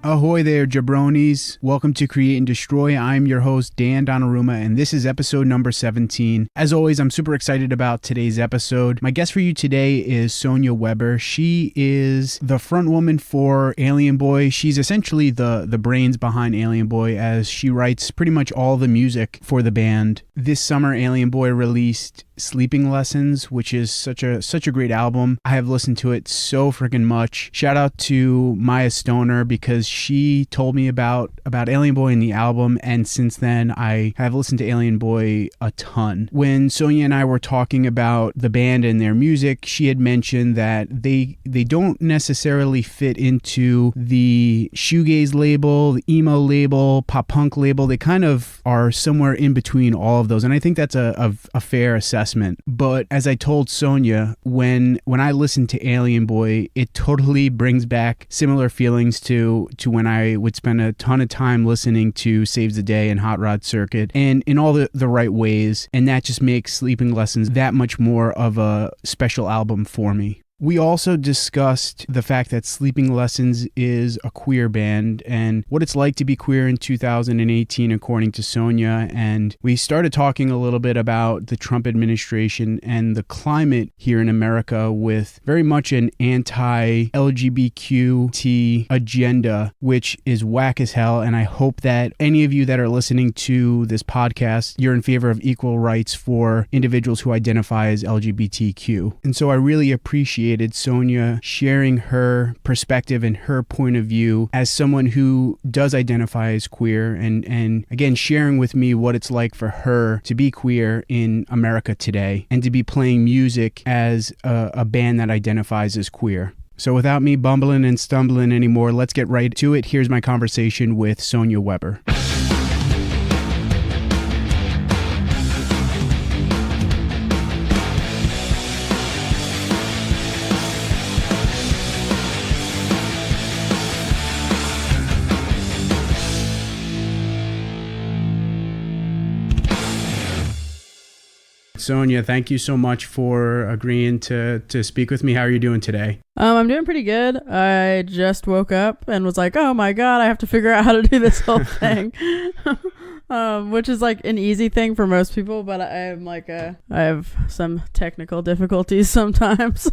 Ahoy there, jabronis. Welcome to Create and Destroy. I'm your host, Dan Donnarumma, and this is episode number 17. As always, I'm super excited about today's episode. My guest for you today is Sonia Weber. She is the front woman for Alien Boy. She's essentially the brains behind Alien Boy, as she writes pretty much all the music for the band. This summer, Alien Boy released Sleeping Lessons, which is such a great album. I have listened to it so freaking much. Shout out to Maya Stoner, because she told me about Alien Boy and the album, and since then I have listened to Alien Boy a ton. When Sonia and I were talking about the band and their music, she had mentioned that they don't necessarily fit into the shoegaze label, the emo label, pop punk label. They kind of are somewhere in between all of those, and I think that's a fair assessment. But as I told Sonia, when I listen to Alien Boy, it totally brings back similar feelings to when I would spend a ton of time listening to Saves the Day and Hot Rod Circuit, and in all the right ways, and that just makes Sleeping Lessons that much more of a special album for me. We also discussed the fact that Sleeping Lessons is a queer band and what it's like to be queer in 2018, according to Sonia. And we started talking a little bit about the Trump administration and the climate here in America, with very much an anti-LGBTQ agenda, which is whack as hell. And I hope that any of you that are listening to this podcast, you're in favor of equal rights for individuals who identify as LGBTQ. And so I really appreciated Sonia sharing her perspective and her point of view as someone who does identify as queer, and again sharing with me what it's like for her to be queer in America today and to be playing music as a band that identifies as queer. So without me bumbling and stumbling anymore, let's get right to it. Here's my conversation with Sonia Weber. Sonia, thank you so much for agreeing to speak with me. How are you doing today? I'm doing pretty good. I just woke up and was like, oh my God, I have to figure out how to do this whole thing. Which is like an easy thing for most people, but I have some technical difficulties sometimes.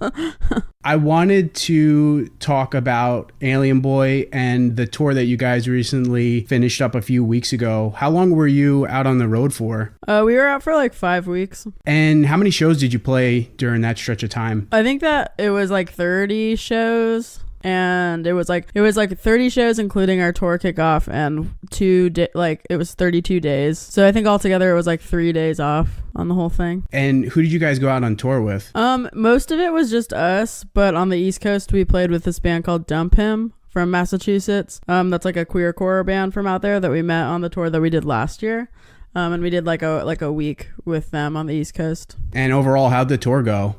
I wanted to talk about Alien Boy and the tour that you guys recently finished up a few weeks ago. How long were you out on the road for? We were out for like 5 weeks. And how many shows did you play during that stretch of time? I think that it was like 30 shows. And it was like 30 shows, including our tour kickoff, and it was 32 days. So I think altogether it was like 3 days off on the whole thing. And who did you guys go out on tour with? Most of it was just us, but on the East Coast we played with this band called Dump Him from Massachusetts. That's like a queercore band from out there that we met on the tour that we did last year. And we did like a week with them on the East Coast. And overall, how'd the tour go?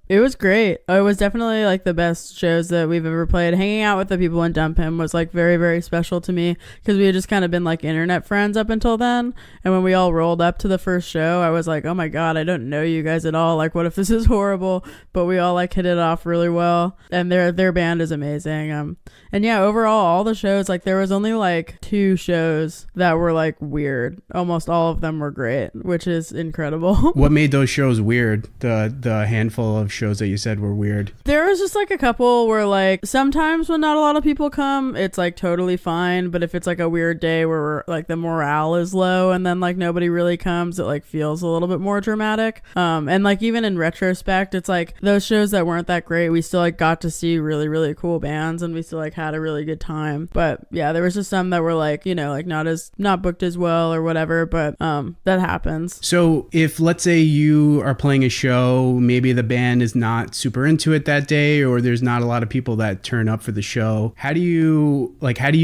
It was great. It was definitely like the best shows that we've ever played. Hanging out with the people in Dump Him was like very, very special to me, because we had just kind of been like internet friends up until then. And when we all rolled up to the first show, I was like, oh my God, I don't know you guys at all. Like, what if this is horrible? But we all like hit it off really well. And their band is amazing. And yeah, overall, all the shows, like there was only like 2 shows that were like weird. Almost all of them were great, which is incredible. What made those shows weird? The handful of shows that you said were weird. There was just like a couple where like sometimes when not a lot of people come, it's like totally fine, but if it's like a weird day where like the morale is low and then like nobody really comes, it like feels a little bit more dramatic. And like even in retrospect, it's like those shows that weren't that great, we still like got to see really, really cool bands, and we still like had a really good time. But yeah, there was just some that were like, you know, like not booked as well or whatever, but that happens. So if, let's say, you are playing a show, maybe the band is not super into it that day, or there's not a lot of people that turn up for the show, how do you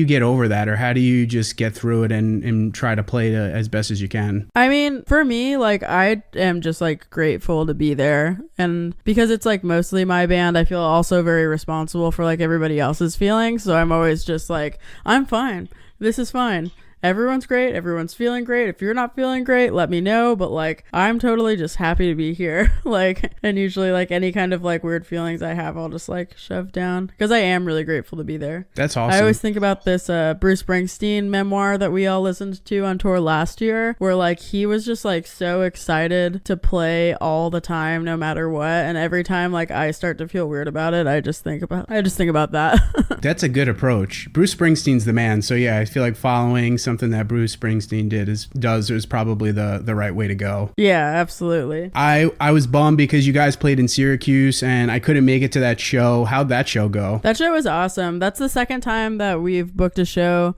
get over that, or how do you just get through it and try to play as best as you can? I mean, for me, like I am just like grateful to be there, and because it's like mostly my band, I feel also very responsible for like everybody else's feelings, so I'm always just like, I'm fine, this is fine. everyone's great. Everyone's feeling great. If you're not feeling great, let me know. But like, I'm totally just happy to be here. Like, and usually like any kind of like weird feelings I have, I'll just like shove down because I am really grateful to be there. That's awesome. I always think about this Bruce Springsteen memoir that we all listened to on tour last year, where like he was just like so excited to play all the time, no matter what. And every time like I start to feel weird about it, I just think about that. That's a good approach. Bruce Springsteen's the man. So yeah, I feel like following something that Bruce Springsteen is probably the right way to go. Yeah, absolutely. I was bummed because you guys played in Syracuse and I couldn't make it to that show. How'd that show go? That show was awesome. That's the second time that we've booked a show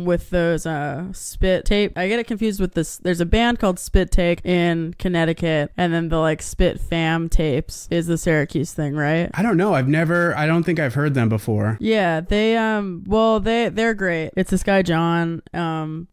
with those Spit Tape. I get it confused with this. There's a band called Spit Take in Connecticut, and then the like Spit Fam Tapes is the Syracuse thing, right? I don't know. I don't think I've heard them before. Yeah, they're great. It's this guy John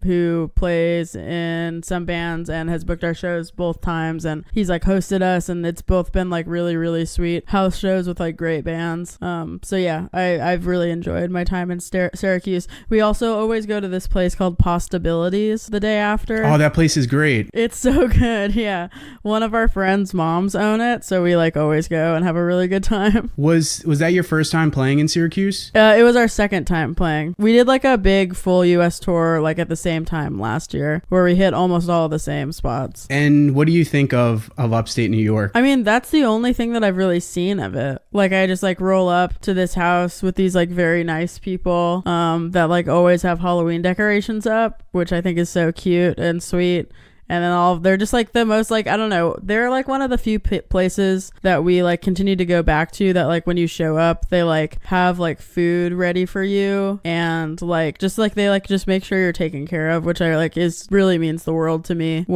who plays in some bands and has booked our shows both times, and he's like hosted us, and it's both been like really, really sweet house shows with like great bands. So yeah, I've really enjoyed my time in Syracuse. We also always go to this place called Postabilities the day after. Oh, that place is great. It's so good. Yeah, one of our friends' moms own it, so we like always go and have a really good time. Was that your first time playing in Syracuse? It was our second time playing. We did like a big full US tour like at the same time last year, where we hit almost all the same spots. And what do you think of upstate New York? I mean, that's the only thing that I've really seen of it. Like, I just like roll up to this house with these like very nice people that like always have Halloween decorations up, which I think is so cute and sweet. And then they're just like the most like, I don't know, they're like one of the few places that we like continue to go back to that like when you show up, they like have like food ready for you, and like just like they like just make sure you're taken care of, which I like really means the world to me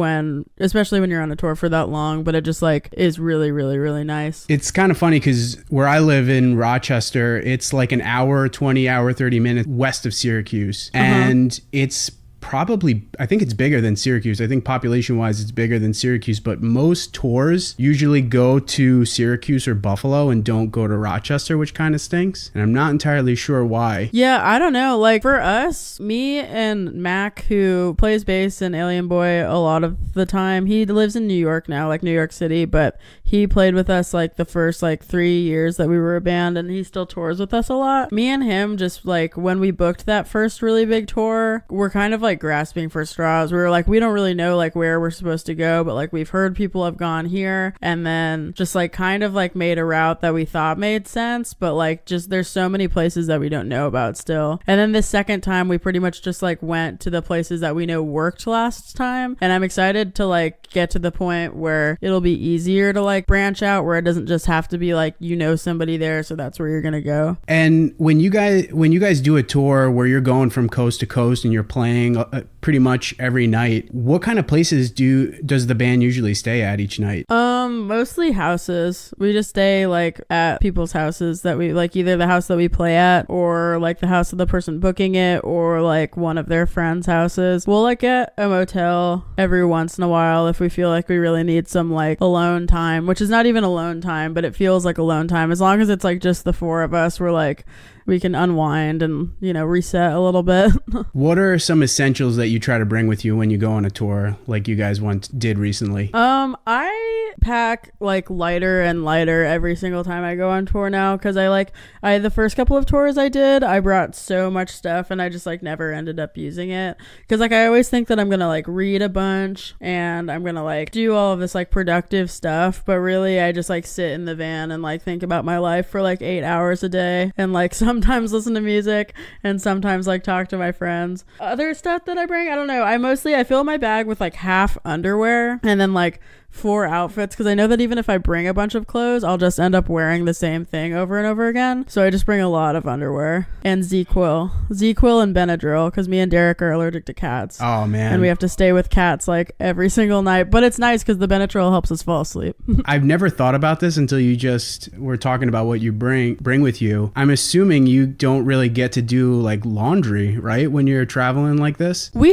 especially when you're on a tour for that long. But it just like is really, really, really nice. It's kind of funny because where I live in Rochester, it's like an hour, 20 hour, 30 minutes west of Syracuse. And it's probably, I think it's bigger than Syracuse. I think population wise it's bigger than Syracuse, but most tours usually go to Syracuse or Buffalo and don't go to Rochester, which kind of stinks. And I'm not entirely sure why. Yeah, I don't know. Like for us, me and Mac, who plays bass in Alien Boy a lot of the time, he lives in New York now, like New York City, but he played with us like the first like 3 years that we were a band, and he still tours with us a lot. Me and him, just like when we booked that first really big tour, we're kind of like grasping for straws. We were like, we don't really know like where we're supposed to go, but like we've heard people have gone here, and then just like kind of like made a route that we thought made sense, but like just there's so many places that we don't know about still. And then the second time we pretty much just like went to the places that we know worked last time, and I'm excited to like get to the point where it'll be easier to like branch out, where it doesn't just have to be like you know somebody there, so that's where you're gonna go. And when you guys do a tour where you're going from coast to coast and you're playing pretty much every night, what kind of places does the band usually stay at each night? Mostly houses. We just stay like at people's houses that we like, either the house that we play at or like the house of the person booking it, or like one of their friends' houses. We'll like get a motel every once in a while if we feel like we really need some like alone time, which is not even alone time, but it feels like alone time. As long as it's like just the four of us, we're like, we can unwind and, you know, reset a little bit. What are some essentials that you try to bring with you when you go on a tour like you guys once did recently? I pack like lighter and lighter every single time I go on tour now, because the first couple of tours I did, I brought so much stuff and I just like never ended up using it, because like I always think that I'm gonna like read a bunch and I'm gonna like do all of this like productive stuff, but really I just like sit in the van and like think about my life for like 8 hours a day, and like sometimes listen to music and sometimes like talk to my friends. Other stuff that I bring, I don't know, I fill my bag with like half underwear and then like 4 outfits, because I know that even if I bring a bunch of clothes, I'll just end up wearing the same thing over and over again. So I just bring a lot of underwear and Z-Quil and Benadryl, because me and Derek are allergic to cats. Oh man, and we have to stay with cats like every single night, but it's nice because the Benadryl helps us fall asleep. I've never thought about this until you just were talking about what you bring with you. I'm assuming you don't really get to do like laundry, right, when you're traveling like this? We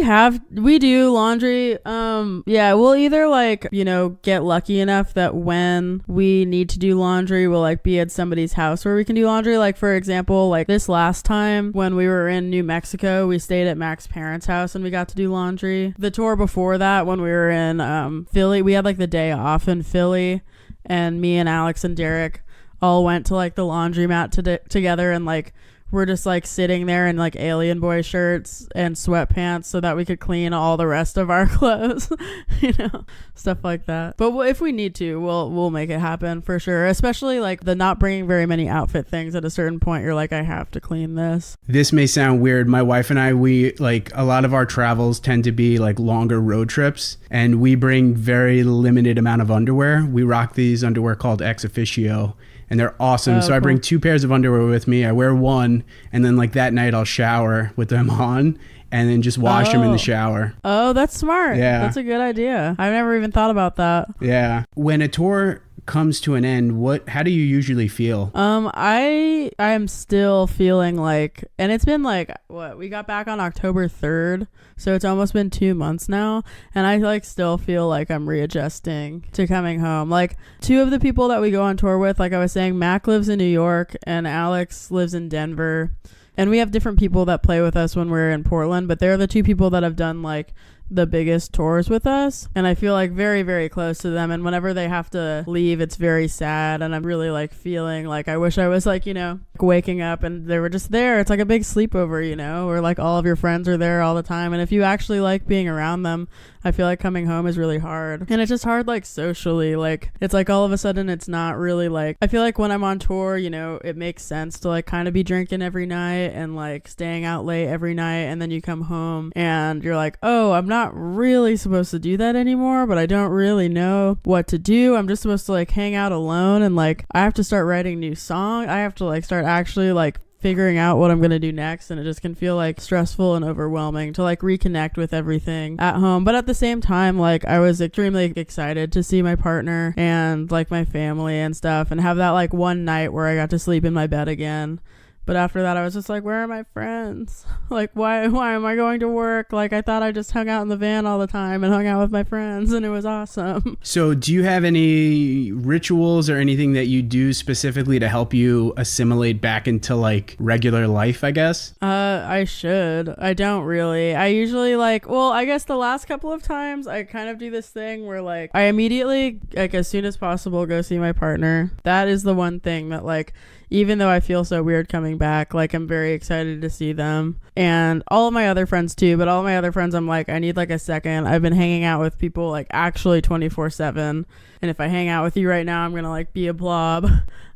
do laundry. Yeah, we'll either like, you know, get lucky enough that when we need to do laundry, we'll like be at somebody's house where we can do laundry. Like for example, like this last time when we were in New Mexico, we stayed at Mac's parents' house and we got to do laundry. The tour before that, when we were in Philly, we had like the day off in Philly, and me and Alex and Derek all went to like the laundromat together, and like we're just like sitting there in like Alien Boy shirts and sweatpants so that we could clean all the rest of our clothes, you know, stuff like that. But if we need to, we'll make it happen for sure. Especially like the not bringing very many outfit things. At a certain point, you're like, I have to clean this. This may sound weird. My wife and I, we like a lot of our travels tend to be like longer road trips, and we bring very limited amount of underwear. We rock these underwear called Ex Officio, and they're awesome. So cool. I bring 2 pairs of underwear with me. I wear one, and then like that night I'll shower with them on and then just wash them in the shower. Oh, that's smart. Yeah. That's a good idea. I've never even thought about that. Yeah. When a tour comes to an end, how do you usually feel? I am still feeling like, and it's been like, we got back on October 3rd, so it's almost been 2 months now, and I like still feel like I'm readjusting to coming home. Like 2 of the people that we go on tour with, like I was saying, Mac lives in New York and Alex lives in Denver, and we have different people that play with us when we're in Portland, but they're the 2 people that have done like the biggest tours with us, and I feel like very, very close to them, and whenever they have to leave, it's very sad, and I'm really like feeling like I wish I was like, you know, waking up and they were just there. It's like a big sleepover, you know, where like all of your friends are there all the time, and if you actually like being around them, I feel like coming home is really hard, and it's just hard like socially. Like it's like all of a sudden it's not really like, I feel like when I'm on tour, you know, it makes sense to like kind of be drinking every night and like staying out late every night, and then you come home and you're like, oh, I'm not really supposed to do that anymore, but I don't really know what to do. I'm just supposed to like hang out alone, and like I have to start writing new songs. I have to like start actually like figuring out what I'm going to do next, and it just can feel like stressful and overwhelming to like reconnect with everything at home. But at the same time, like I was extremely excited to see my partner and like my family and stuff, and have that like one night where I got to sleep in my bed again. But after that, I was just like, where are my friends? Like, why am I going to work? Like, I thought I just hung out in the van all the time and hung out with my friends, and it was awesome. So do you have any rituals or anything that you do specifically to help you assimilate back into like regular life, I guess? I should. I don't really. I usually like, well, I guess the last couple of times I kind of do this thing where like I immediately, like as soon as possible, go see my partner. That is the one thing that like, even though I feel so weird coming back, like I'm very excited to see them, and all of my other friends too. But all of my other friends, I'm like, I need like a second. I've been hanging out with people like actually 24/7, and if I hang out with you right now, I'm gonna like be a blob.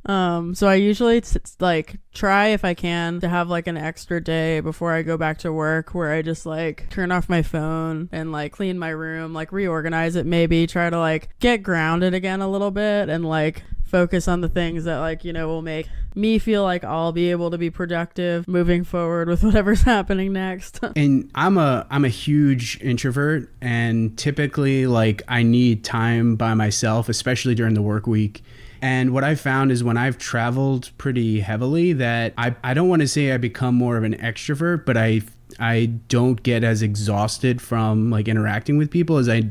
So I usually like try, if I can, to have like an extra day before I go back to work where I just like turn off my phone and like clean my room, like reorganize it, maybe try to like get grounded again a little bit, and like focus on the things that like, you know, will make me feel like I'll be able to be productive moving forward with whatever's happening next. And I'm a huge introvert, and typically like I need time by myself, especially during the work week. And what I found is when I've traveled pretty heavily that I don't want to say I become more of an extrovert, but I don't get as exhausted from like interacting with people as I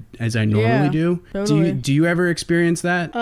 normally do. Totally. Do you ever experience that?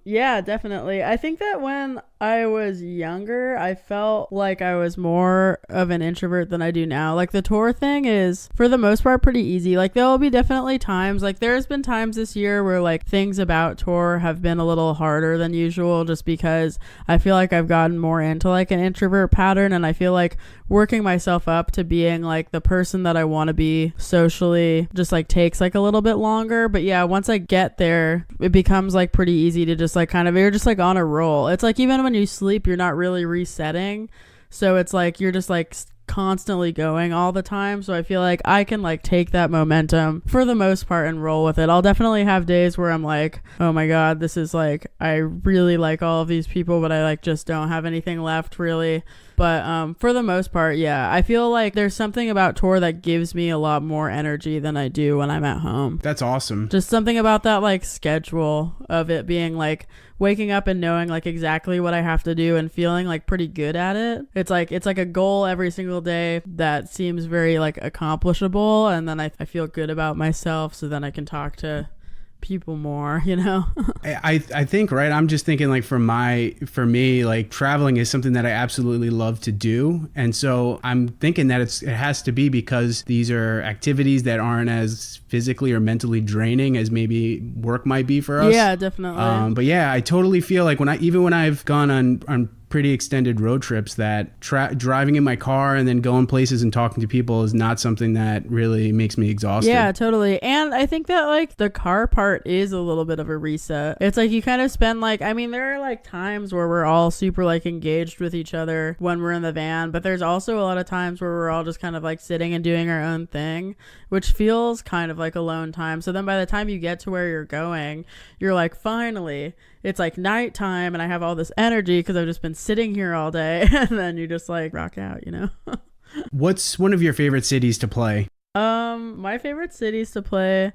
Yeah, definitely. I think that when I was younger, I felt like I was more of an introvert than I do now. Like the tour thing is for the most part pretty easy. Like there will be definitely times, like there's been times this year where like things about tour have been a little harder than usual, just because I feel like I've gotten more into like an introvert pattern, and I feel like working myself up to being like the person that I want to be socially just like takes like a little bit longer. But yeah, once I get there, it becomes like pretty easy to just like kind of, you're just like on a roll. It's like even when you sleep, you're not really resetting, so it's like you're just like constantly going all the time. So I feel like I can like take that momentum for the most part and roll with it. I'll definitely have days where I'm like, oh my god, this is like, I really like all of these people, but I like just don't have anything left really. But for the most part, yeah, I feel like there's something about tour that gives me a lot more energy than I do when I'm at home. That's awesome. Just something about that like schedule of it being like waking up and knowing like exactly what I have to do and feeling like pretty good at it. It's like a goal every single day that seems very like accomplishable, and then I feel good about myself, so then I can talk to people more, you know. I think, right, I'm just thinking like for me, like traveling is something that I absolutely love to do, and so I'm thinking that it has to be because these are activities that aren't as physically or mentally draining as maybe work might be for us. Yeah, definitely. But yeah, I totally feel like when I've gone on pretty extended road trips, that driving in my car and then going places and talking to people is not something that really makes me exhausted. Yeah, totally. And I think that like the car part is a little bit of a reset. It's like you kind of spend like, I mean, there are like times where we're all super like engaged with each other when we're in the van, but there's also a lot of times where we're all just kind of like sitting and doing our own thing, which feels kind of like alone time. So then by the time you get to where you're going, you're like, finally, it's like nighttime and I have all this energy because I've just been sitting here all day. And then you just like rock out, you know? What's one of your favorite cities to play? My favorite cities to play,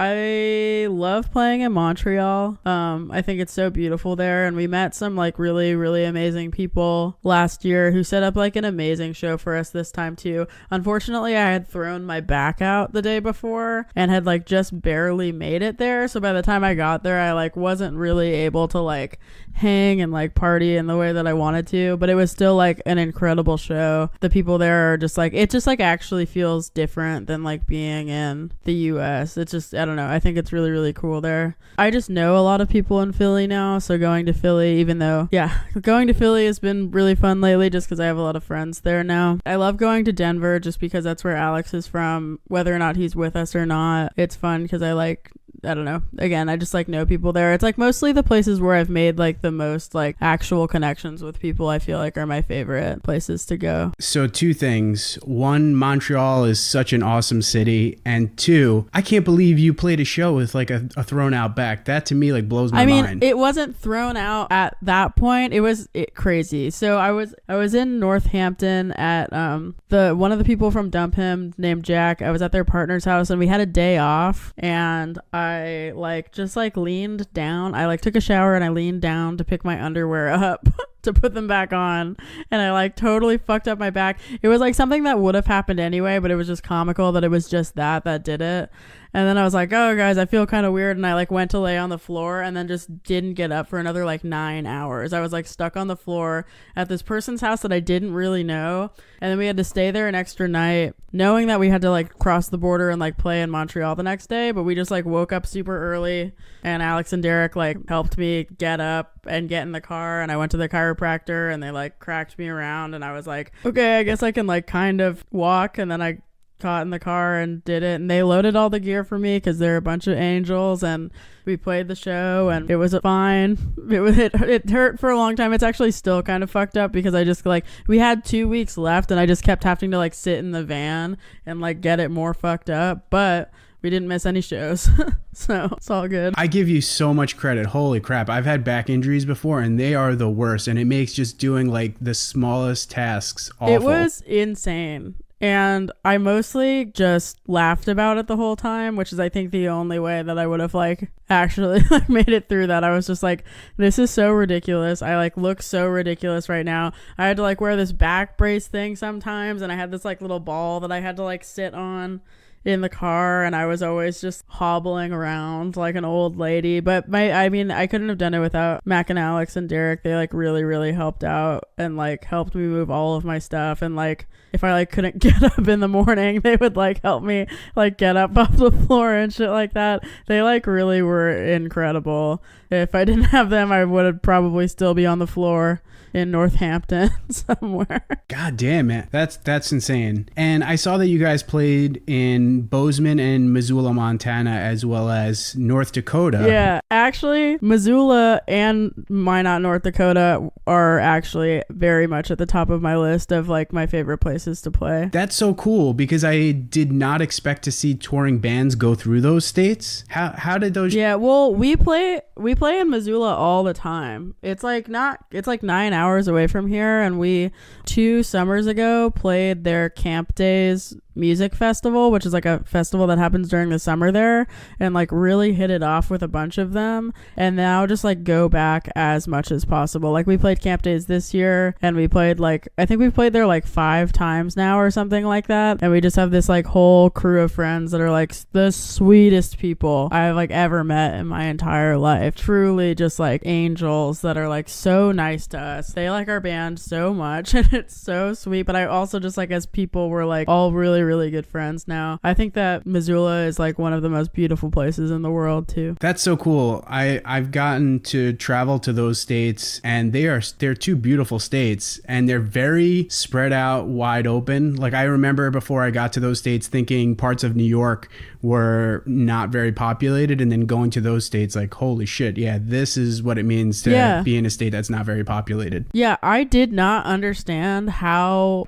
I love playing in Montreal. I think it's so beautiful there, and we met some like really, really amazing people last year who set up like an amazing show for us this time too. Unfortunately, I had thrown my back out the day before and had like just barely made it there. So by the time I got there, I like wasn't really able to like hang and like party in the way that I wanted to, but it was still like an incredible show. The people there are just like, it just like actually feels different than like being in the US. It's just, I don't know. I think it's really, really cool there. I just know a lot of people in Philly now. So going to Philly, even though, yeah, going to Philly has been really fun lately just because I have a lot of friends there now. I love going to Denver just because that's where Alex is from, whether or not he's with us or not. It's fun because I don't know. Again, I just like know people there. It's like mostly the places where I've made like the most like actual connections with people I feel like are my favorite places to go. So two things. One, Montreal is such an awesome city. And two, I can't believe you played a show with like a thrown out back. That to me like blows my mind. It wasn't thrown out at that point. It was crazy. So I was in Northampton at one of the people from Dump Him named Jack. I was at their partner's house and we had a day off, and I like just like leaned down. I like took a shower and I leaned down to pick my underwear up to put them back on, and I like totally fucked up my back. It was like something that would have happened anyway, but it was just comical that it was just that did it. And then I was like, oh guys, I feel kind of weird, and I like went to lay on the floor and then just didn't get up for another like 9 hours. I was like stuck on the floor at this person's house that I didn't really know, and then we had to stay there an extra night knowing that we had to like cross the border and like play in Montreal the next day. But we just like woke up super early, and Alex and Derek like helped me get up and get in the car, and I went to the chiropractor and they like cracked me around, and I was like, okay, I guess I can like kind of walk. And then I got in the car and did it, and they loaded all the gear for me because they're a bunch of angels, and we played the show and it was fine. It hurt for a long time. It's actually still kind of fucked up because I just like, we had 2 weeks left and I just kept having to like sit in the van and like get it more fucked up, but we didn't miss any shows. So it's all good. I give you so much credit. Holy crap. I've had back injuries before and they are the worst, and it makes just doing like the smallest tasks awful. It was insane. And I mostly just laughed about it the whole time, which is I think the only way that I would have like actually like made it through that. I was just like, this is so ridiculous. I like look so ridiculous right now. I had to like wear this back brace thing sometimes, and I had this like little ball that I had to like sit on in the car, and I was always just hobbling around like an old lady. But I couldn't have done it without Mac and Alex and Derek. They like really, really helped out and like helped me move all of my stuff. And like if I like couldn't get up in the morning, they would like help me like get up off the floor and shit like that. They like really were incredible. If I didn't have them, I would probably still be on the floor in Northampton somewhere. God damn, man. That's insane. And I saw that you guys played in Bozeman and Missoula, Montana, as well as North Dakota. Yeah, actually, Missoula and Minot, North Dakota are actually very much at the top of my list of like my favorite places to play. That's so cool because I did not expect to see touring bands go through those states. How did those? Yeah, well, we play in Missoula all the time. It's like 9 hours away from here, and we 2 summers ago played their Camp Days music festival, which is like like a festival that happens during the summer there, and like really hit it off with a bunch of them, and now just like go back as much as possible. Like we played Camp Days this year, and we played like, I think we've played there like 5 times now or something like that, and we just have this like whole crew of friends that are like the sweetest people I've like ever met in my entire life. Truly just like angels that are like so nice to us. They like our band so much, and it's so sweet. But I also just like, as people, we're like all really, really good friends now. I think that Missoula is like one of the most beautiful places in the world too. That's so cool. I've gotten to travel to those states, and they're 2 beautiful states, and they're very spread out, wide open. Like I remember before I got to those states thinking parts of New York were not very populated, and then going to those states like, holy shit, yeah, this is what it means to be in a state that's not very populated. Yeah, I did not understand how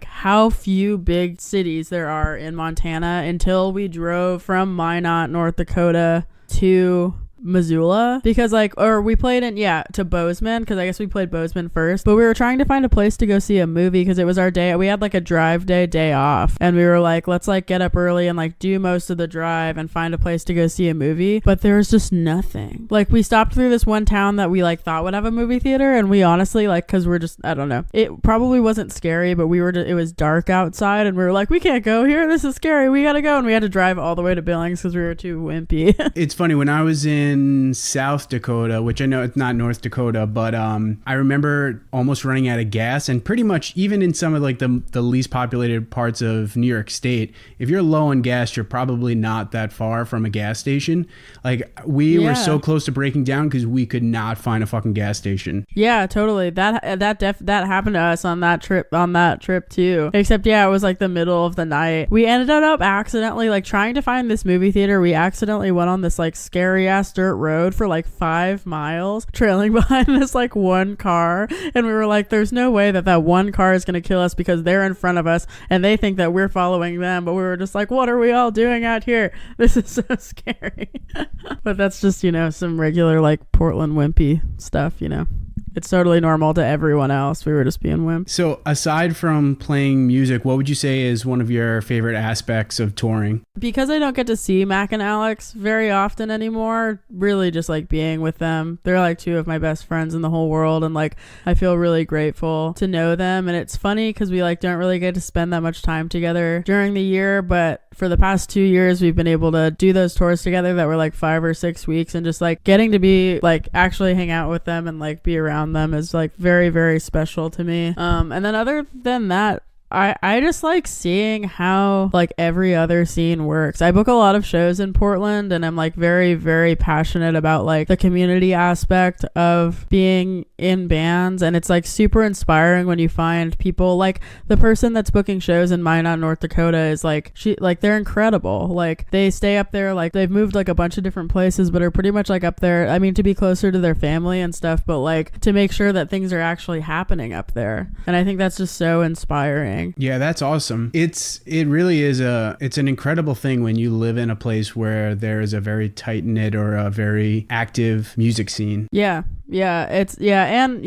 few big cities there are in Montana until we drove from Minot, North Dakota to Missoula, because like, or we played in to Bozeman, because I guess we played Bozeman first, but we were trying to find a place to go see a movie because it was our day. We had like a drive day off, and we were like, let's like get up early and like do most of the drive and find a place to go see a movie. But there was just nothing. Like we stopped through this one town that we like thought would have a movie theater, and we honestly like, because we're just, I don't know, it probably wasn't scary, but it was dark outside, and we were like, we can't go here, this is scary, we gotta go. And we had to drive all the way to Billings because we were too wimpy. It's funny, when I was in South Dakota, which I know it's not North Dakota, but I remember almost running out of gas, and pretty much even in some of like the least populated parts of New York State, if you're low on gas, you're probably not that far from a gas station. Like we were so close to breaking down because we could not find a fucking gas station. Yeah, totally. That happened to us on that trip too. Except it was like the middle of the night. We ended up accidentally like trying to find this movie theater. We accidentally went on this like scary ass dirt road for like 5 miles, trailing behind this like one car, and we were like, there's no way that one car is gonna kill us because they're in front of us and they think that we're following them. But we were just like, what are we all doing out here? This is so scary. But that's just, some regular like Portland wimpy stuff. It's totally normal to everyone else. We were just being wimps. So aside from playing music, what would you say is one of your favorite aspects of touring? Because I don't get to see Mac and Alex very often anymore, really just like being with them. They're like 2 of my best friends in the whole world, and like I feel really grateful to know them. And it's funny because we like don't really get to spend that much time together during the year, but for the past 2 years we've been able to do those tours together that were like 5 or 6 weeks, and just like getting to be like actually hang out with them and like be around them is like very, very special to me. And then other than that, I just like seeing how like every other scene works. I book a lot of shows in Portland, and I'm like very, very passionate about like the community aspect of being in bands, and it's like super inspiring when you find people like the person that's booking shows in Minot, North Dakota is like, they're incredible. Like they stay up there, like they've moved like a bunch of different places, but are pretty much like up there, I mean, to be closer to their family and stuff, but like to make sure that things are actually happening up there. And I think that's just so inspiring. Yeah, that's awesome. It really is it's an incredible thing when you live in a place where there is a very tight-knit or a very active music scene. Yeah, and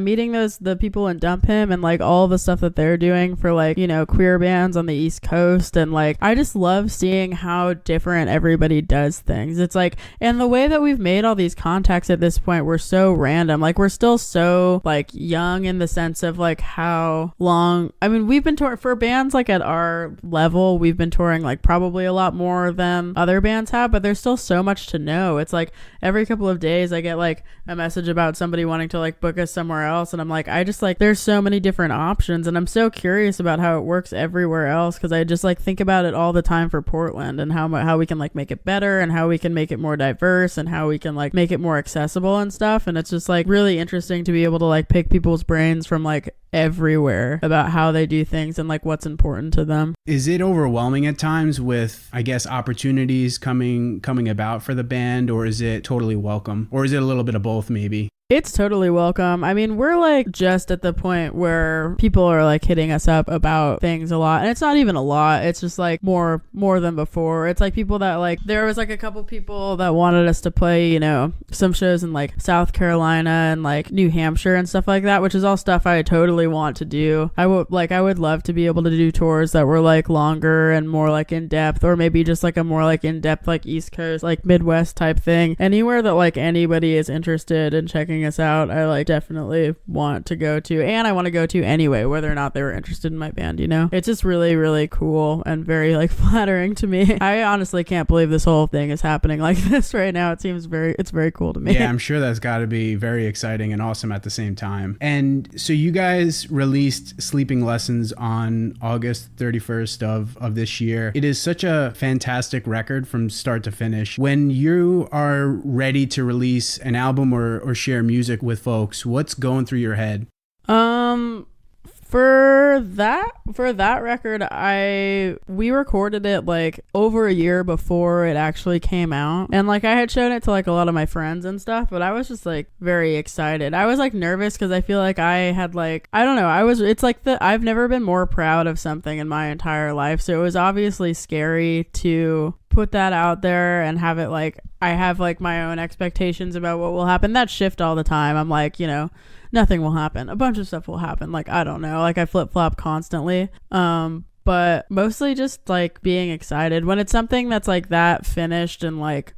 meeting the people in Dump Him and like all the stuff that they're doing for like, queer bands on the East Coast, and like I just love seeing how different everybody does things. It's like, and the way that we've made all these contacts at this point, we're so random. Like we're still so like young in the sense of like how long, I mean, we've been touring for bands like at our level, we've been touring like probably a lot more than other bands have, but there's still so much to know. It's like every couple of days I get like a message about somebody wanting to like book us somewhere else, and I'm like, I just like, there's so many different options, and I'm so curious about how it works everywhere else, because I just like think about it all the time for Portland, and how we can like make it better, and how we can make it more diverse, and how we can like make it more accessible and stuff. And it's just like really interesting to be able to like pick people's brains from like everywhere about how they do things and like what's important to them. Is it overwhelming at times with, I guess, opportunities coming about for the band, or is it totally welcome, or is it a little bit of both maybe? It's totally welcome. I mean, we're like just at the point where people are like hitting us up about things a lot, and it's not even a lot. It's just like more than before. It's like people that like, there was like a couple people that wanted us to play, you know, some shows in like South Carolina and like New Hampshire and stuff like that, which is all stuff I totally want to do. I would love to be able to do tours that were like longer and more like in depth, or maybe just like a more like in depth like East Coast like Midwest type thing. Anywhere that like anybody is interested in checking us out, I like definitely want to go to, and I want to go to anyway, whether or not they were interested in my band, you know. It's just really, really cool and very like flattering to me. I honestly can't believe this whole thing is happening like this right now. It's very cool to me. Yeah, I'm sure that's got to be very exciting and awesome at the same time. And so you guys released Sleeping Lessons on August 31st of this year. It is such a fantastic record from start to finish. When you are ready to release an album or share music with folks, what's going through your head? For that record, we recorded it like over a year before it actually came out, and like I had shown it to like a lot of my friends and stuff, but I was just like very excited. I was like nervous because I feel like I had like, I don't know, it's like I've never been more proud of something in my entire life, so it was obviously scary to put that out there and have it like, I have like my own expectations about what will happen that shift all the time. I'm like, you know, nothing will happen. A bunch of stuff will happen. Like, I don't know. Like, I flip-flop constantly. But mostly just, like, being excited. When it's something that's, like, that finished and, like,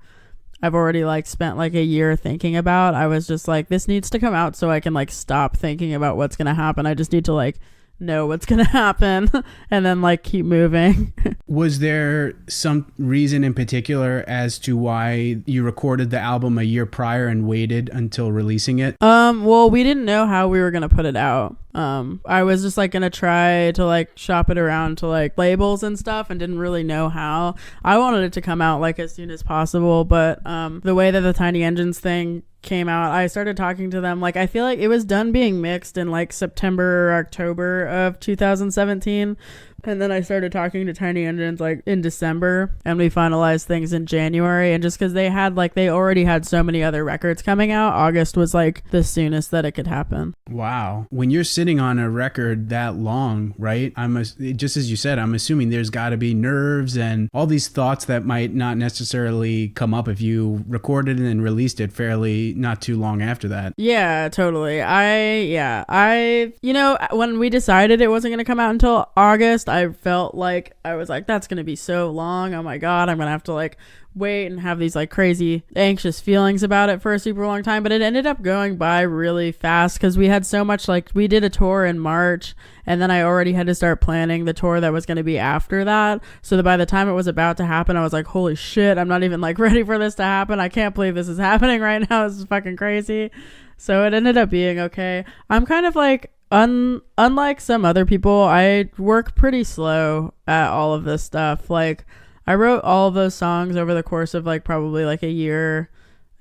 I've already, like, spent, like, a year thinking about, I was just like, this needs to come out so I can, like, stop thinking about what's going to happen. I just need to, like, know what's gonna happen and then like keep moving. Was there some reason in particular as to why you recorded the album a year prior and waited until releasing it? Well, we didn't know how we were gonna put it out. I was just like gonna try to like shop it around to like labels and stuff and didn't really know how. I wanted it to come out like as soon as possible, but the way that the Tiny Engines thing came out, I started talking to them, like I feel like it was done being mixed in like September or October of 2017, and then I started talking to Tiny Engines like in December, and we finalized things in January. And just because they already had so many other records coming out, August was like the soonest that it could happen. Wow. When you're sitting on a record that long, right, just as you said, I'm assuming there's got to be nerves and all these thoughts that might not necessarily come up if you recorded and then released it fairly not too long after that. Yeah, totally. I you know, when we decided it wasn't going to come out until August, I felt like, I was like, that's going to be so long. Oh my God, I'm going to have to like wait and have these like crazy anxious feelings about it for a super long time. But it ended up going by really fast because we had so much, like we did a tour in March, and then I already had to start planning the tour that was going to be after that, so that by the time it was about to happen, I was like, holy shit, I'm not even like ready for this to happen. I can't believe this is happening right now. This is fucking crazy. So it ended up being okay. I'm kind of like, unlike some other people, I work pretty slow at all of this stuff. Like I wrote all of those songs over the course of like probably like a year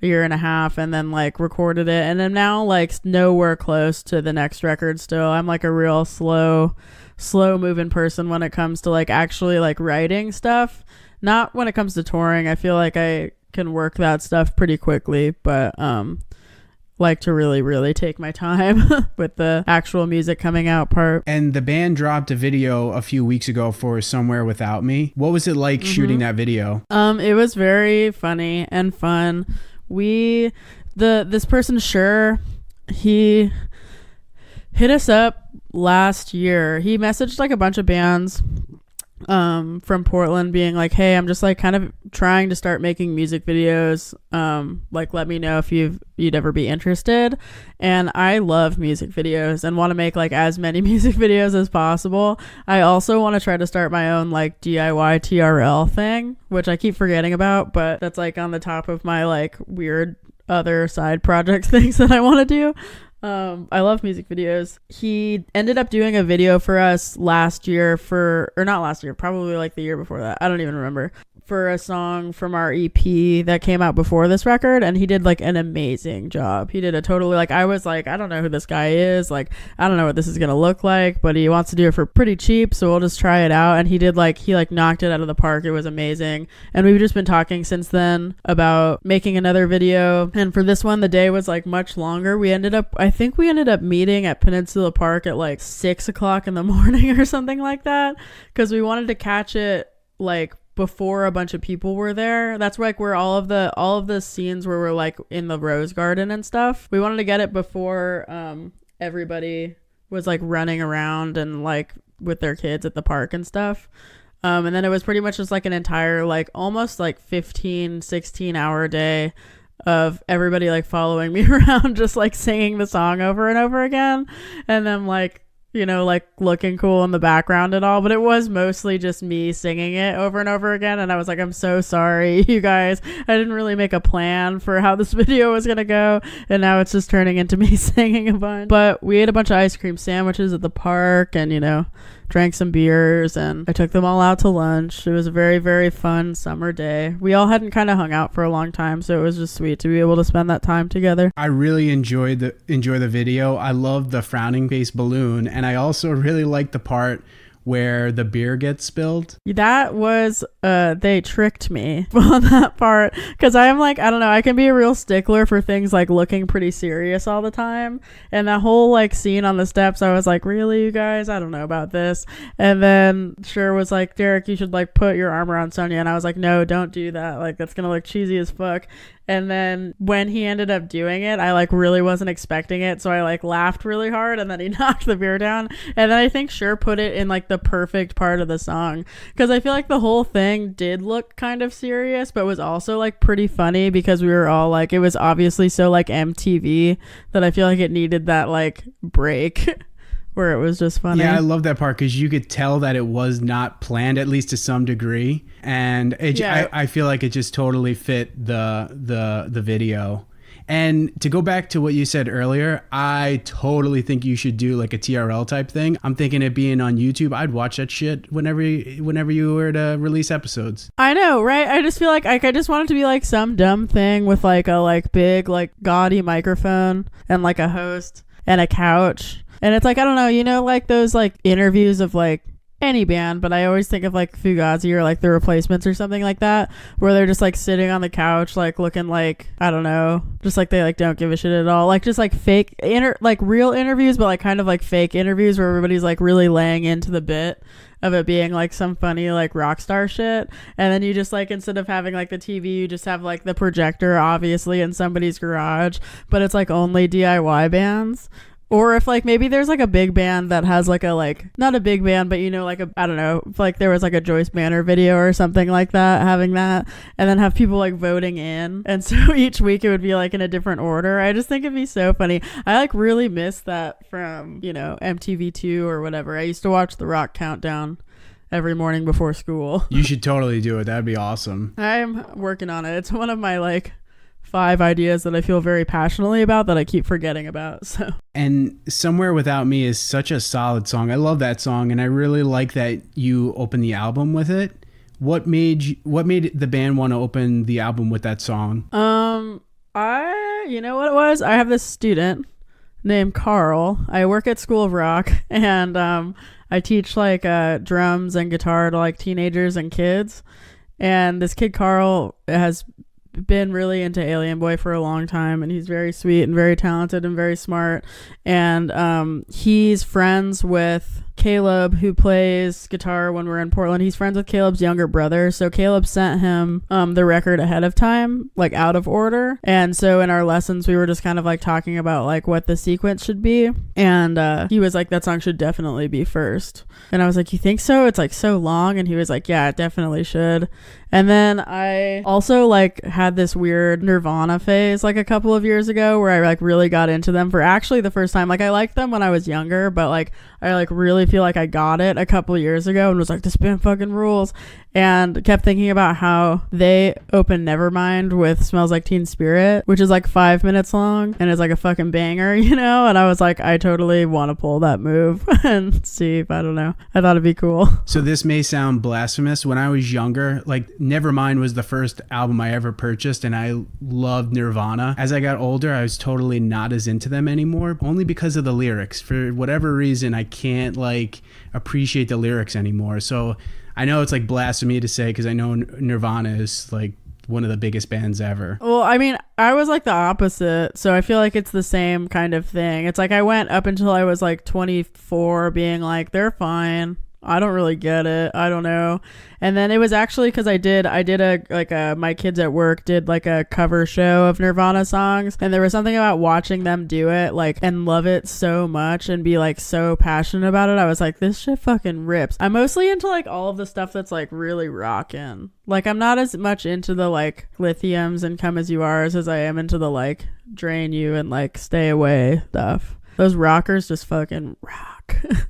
and a half, and then like recorded it, and I'm now like nowhere close to the next record still. I'm like a real slow moving person when it comes to like actually like writing stuff. Not when it comes to touring. I feel like I can work that stuff pretty quickly, but like to really take my time with the actual music coming out part. And the band dropped a video a few weeks ago for Somewhere Without Me. What was it like shooting that video? It was very funny and fun. This person, Sure, he hit us up last year. He messaged like a bunch of bands from Portland being like, hey, I'm just like kind of trying to start making music videos, like let me know if you'd ever be interested. And I love music videos and want to make like as many music videos as possible. I also want to try to start my own like DIY TRL thing, which I keep forgetting about, but that's like on the top of my like weird other side project things that I want to do. I love music videos. He ended up doing a video for us last year, or not last year, probably like the year before that. I don't even remember. for a song from our EP that came out before this record, and he did like an amazing job. He did a totally, like, I was like, I don't know who this guy is, like I don't know what this is gonna look like, but he wants to do it for pretty cheap, so we'll just try it out. And he did, like, he like knocked it out of the park. It was amazing. And we've just been talking since then about making another video, and for this one the day was like much longer. I think we ended up meeting at Peninsula Park at like 6 o'clock in the morning or something like that, because we wanted to catch it like before a bunch of people were there. That's like where all of the scenes where we're like in the Rose Garden and stuff. We wanted to get it before everybody was like running around and like with their kids at the park and stuff. And then it was pretty much just like an entire like almost like 16 hour day of everybody like following me around, just like singing the song over and over again, and then like, you know, like looking cool in the background and all. But it was mostly just me singing it over and over again. And I was like, I'm so sorry, you guys. I didn't really make a plan for how this video was going to go. And now it's just turning into me singing a bunch. But we ate a bunch of ice cream sandwiches at the park and, you know, drank some beers, and I took them all out to lunch. It was a very, very fun summer day. We all hadn't kind of hung out for a long time, so it was just sweet to be able to spend that time together. I really enjoy the video. I love the frowning face balloon, and I also really like the part where the beer gets spilled. That was they tricked me on that part, because I'm like, I don't know, I can be a real stickler for things like looking pretty serious all the time, and that whole like scene on the steps, I was like, really, you guys, I don't know about this. And then Sure was like, Derek, you should like put your arm around Sonia, and I was like, no, don't do that, like that's gonna look cheesy as fuck. And then when he ended up doing it, I like really wasn't expecting it, so I like laughed really hard, and then he knocked the beer down. And then I think Sure put it in like the perfect part of the song, because I feel like the whole thing did look kind of serious, but was also like pretty funny, because we were all like, it was obviously so like MTV that I feel like it needed that like break where it was just funny. Yeah, I love that part, because you could tell that it was not planned, at least to some degree, and I feel like it just totally fit the video. And to go back to what you said earlier, I totally think you should do like a TRL type thing. I'm thinking it being on YouTube. I'd watch that shit whenever you were to release episodes. I know, right? I just feel like I just want it to be like some dumb thing with like a like big like gaudy microphone and like a host and a couch. And it's like, I don't know, you know, like those like interviews of like any band, but I always think of like Fugazi or like The Replacements or something like that, where they're just like sitting on the couch like looking like, I don't know, just like they like don't give a shit at all, like just like fake like real interviews, but like kind of like fake interviews where everybody's like really laying into the bit of it being like some funny like rock star shit. And then you just like, instead of having like the TV, you just have like the projector obviously in somebody's garage, but it's like only DIY bands. Or if like maybe there's like a big band that has like a like, not a big band, but you know, like a, I don't know, if like there was like a Joyce Manor video or something like that, having that, and then have people like voting in, and so each week it would be like in a different order. I just think it'd be so funny. I like really miss that from, you know, MTV2 or whatever. I used to watch the Rock Countdown every morning before school. You should totally do it. That'd be awesome. I'm working on it. It's one of my like 5 ideas that I feel very passionately about that I keep forgetting about. So, and Somewhere Without Me is such a solid song. I love that song, and I really like that you opened the album with it. What made the band want to open the album with that song? You know what it was? I have this student named Carl. I work at School of Rock, and I teach like drums and guitar to like teenagers and kids. And this kid Carl has been really into Alien Boy for a long time, and he's very sweet and very talented and very smart, and he's friends with Caleb, who plays guitar when we're in Portland. He's friends with Caleb's younger brother, so Caleb sent him the record ahead of time, like out of order. And so in our lessons we were just kind of like talking about like what the sequence should be, and he was like, that song should definitely be first. And I was like, you think so? It's like so long. And he was like, yeah, it definitely should. And then I also like had this weird Nirvana phase like a couple of years ago, where I like really got into them for actually the first time. Like I liked them when I was younger, but like I like really feel like I got it a couple of years ago and was like, this band fucking rules. and kept thinking about how they open Nevermind with Smells Like Teen Spirit, which is like 5 minutes long and is like a fucking banger, you know? And I was like, I totally want to pull that move and see if, I don't know. I thought it'd be cool. So this may sound blasphemous. When I was younger, like Nevermind was the first album I ever purchased, and I loved Nirvana. As I got older, I was totally not as into them anymore, only because of the lyrics. For whatever reason, I can't like appreciate the lyrics anymore. So I know it's like blasphemy to say, because I know Nirvana is like one of the biggest bands ever. Well, I mean, I was like the opposite, so I feel like it's the same kind of thing. It's like I went up until I was like 24 being like, they're fine. I don't really get it. I don't know. And then it was actually because I did my kids at work did like a cover show of Nirvana songs, and there was something about watching them do it like and love it so much and be like so passionate about it. I was like, this shit fucking rips. I'm mostly into like all of the stuff that's like really rockin'. Like I'm not as much into the like Lithiums and Come As You Are as I am into the like Drain You and like Stay Away stuff. Those rockers just fucking rock.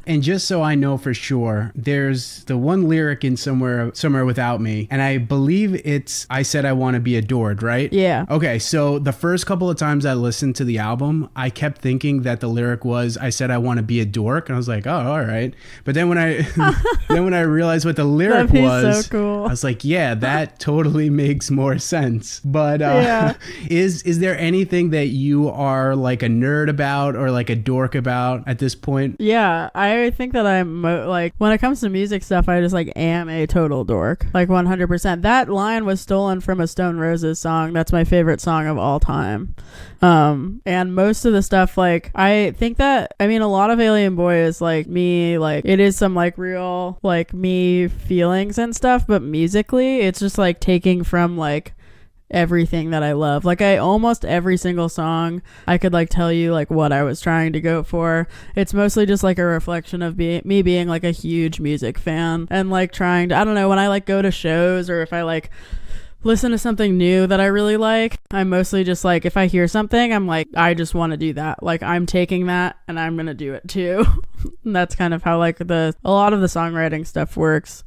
And just so I know for sure, there's the one lyric in Somewhere Without Me, and I believe it's I Said I Want to Be Adored, right? Yeah. Okay, so the first couple of times I listened to the album, I kept thinking that the lyric was I said I want to be a dork, and I was like, oh, all right. But then when I realized what the lyric was, so cool. I was like, yeah, that totally makes more sense. But yeah. Is there anything that you are like a nerd about or like a dork about at this point? Yeah, I think that I'm like, when it comes to music stuff, I just like am a total dork, like 100%. That line was stolen from a Stone Roses song. That's my favorite song of all time. And most of the stuff, like, I think that, I mean, a lot of Alien Boy is like me, like it is some like real like me feelings and stuff, but musically it's just like taking from like everything that I love. Like I almost every single song I could like tell you like what I was trying to go for. It's mostly just like a reflection of me being like a huge music fan and like trying to, I don't know, when I like go to shows or if I like listen to something new that I really like, I'm mostly just like, if I hear something, I'm like, I just want to do that. Like I'm taking that and I'm gonna do it too. And that's kind of how like a lot of the songwriting stuff works.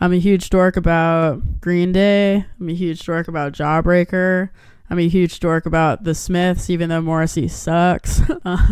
I'm a huge dork about Green Day. I'm a huge dork about Jawbreaker. I'm a huge dork about the Smiths, even though Morrissey sucks.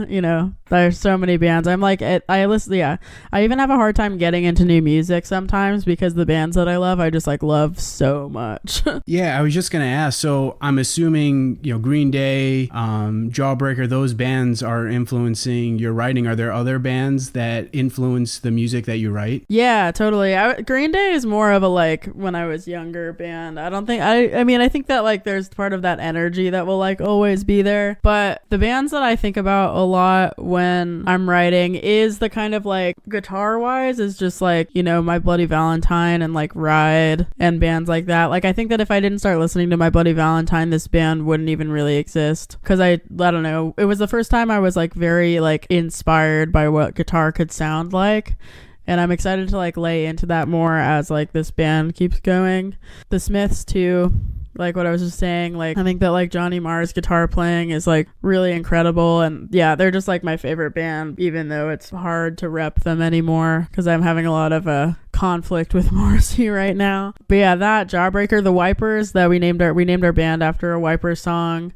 You know, there's so many bands. I'm like, I listen, yeah. I even have a hard time getting into new music sometimes because the bands that I love, I just like love so much. Yeah, I was just going to ask. So I'm assuming, you know, Green Day, Jawbreaker, those bands are influencing your writing. Are there other bands that influence the music that you write? Yeah, totally. Green Day is more of a like when I was younger band. I don't think, I mean, I think that like there's part of that energy that will like always be there, but the bands that I think about a lot when I'm writing is the kind of like guitar wise is just like, you know, My Bloody Valentine and like Ride and bands like that. Like I think that if I didn't start listening to My Bloody Valentine, this band wouldn't even really exist, because I don't know, it was the first time I was like very like inspired by what guitar could sound like. And I'm excited to like lay into that more as like this band keeps going. The Smiths too, like what I was just saying, like I think that like Johnny Marr's guitar playing is like really incredible, and yeah, they're just like my favorite band, even though it's hard to rep them anymore because I'm having a lot of conflict with Morrissey right now. But yeah, that Jawbreaker, the Wipers, that we named our band after a Wipers song.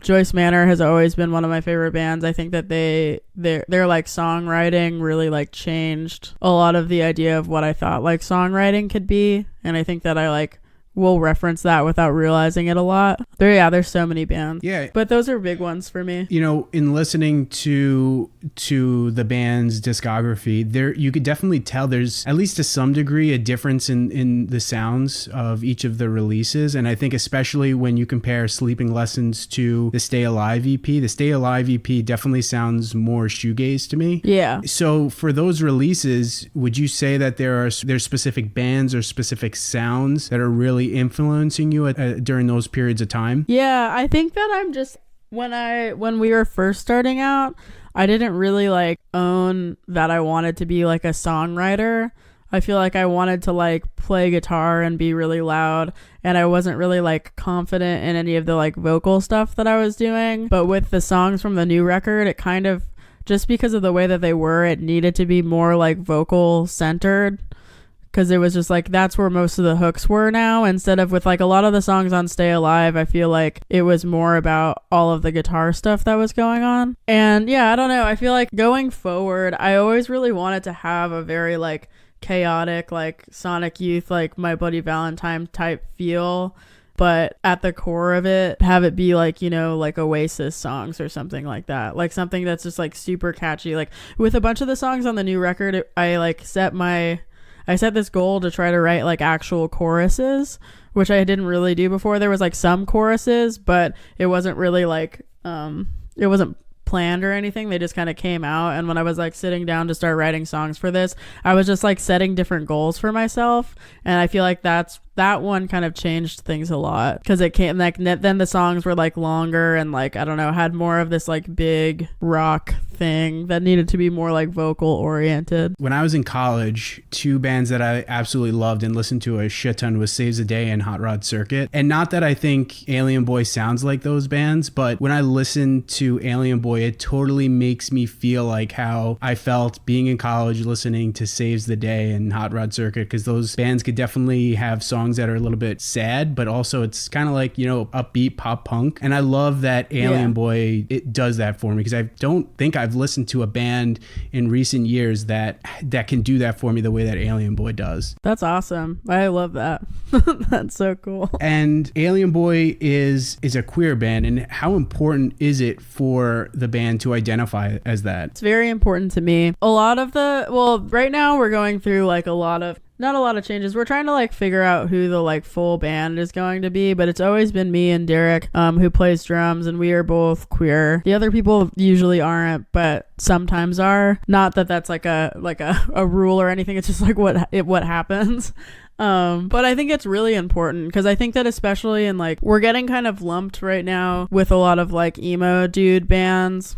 Joyce Manor has always been one of my favorite bands. I think that their like songwriting really like changed a lot of the idea of what I thought like songwriting could be, and I think that I like will reference that without realizing it a lot. There's so many bands. Yeah. But those are big ones for me. You know, in listening to the band's discography, you could definitely tell there's, at least to some degree, a difference in the sounds of each of the releases. And I think especially when you compare Sleeping Lessons to the Stay Alive EP, the Stay Alive EP definitely sounds more shoegaze to me. Yeah. So for those releases, would you say that there's specific bands or specific sounds that are really influencing you during those periods of time? Yeah, I think that I'm just, when we were first starting out, I didn't really like own that I wanted to be like a songwriter. I feel like I wanted to like play guitar and be really loud, and I wasn't really like confident in any of the like vocal stuff that I was doing. But with the songs from the new record, it kind of, just because of the way that they were, it needed to be more like vocal centered, because it was just like that's where most of the hooks were now, instead of with like a lot of the songs on Stay Alive. I feel like it was more about all of the guitar stuff that was going on. And yeah, I don't know, I feel like going forward I always really wanted to have a very like chaotic like Sonic Youth, like My Bloody Valentine type feel, but at the core of it have it be like, you know, like Oasis songs or something like that, like something that's just like super catchy. Like with a bunch of the songs on the new record, I set this goal to try to write like actual choruses, which I didn't really do before. There was like some choruses, but it wasn't really like it wasn't planned or anything. They just kind of came out. And when I was like sitting down to start writing songs for this, I was just like setting different goals for myself, and I feel like that one kind of changed things a lot, because it came like then the songs were like longer and like I don't know, had more of this like big rock thing that needed to be more like vocal oriented. When I was in college, two bands that I absolutely loved and listened to a shit ton was Saves the Day and Hot Rod Circuit. And not that I think Alien Boy sounds like those bands, but when I listen to Alien Boy, it totally makes me feel like how I felt being in college listening to Saves the Day and Hot Rod Circuit, because those bands could definitely have songs that are a little bit sad, but also it's kind of like, you know, upbeat pop punk. And I love that Alien Boy, it does that for me, because I don't think I've listened to a band in recent years that can do that for me the way that Alien Boy does. That's awesome. I love that. That's so cool. And Alien Boy is a queer band, and how important is it for the band to identify as that? It's very important to me. A lot of right now we're going through like not a lot of changes. We're trying to like figure out who the like full band is going to be, but it's always been me and Derek, who plays drums, and we are both queer. The other people usually aren't, but sometimes are. Not that that's like a rule or anything. It's just like what happens. But I think it's really important, because I think that especially in like, we're getting kind of lumped right now with a lot of like emo dude bands,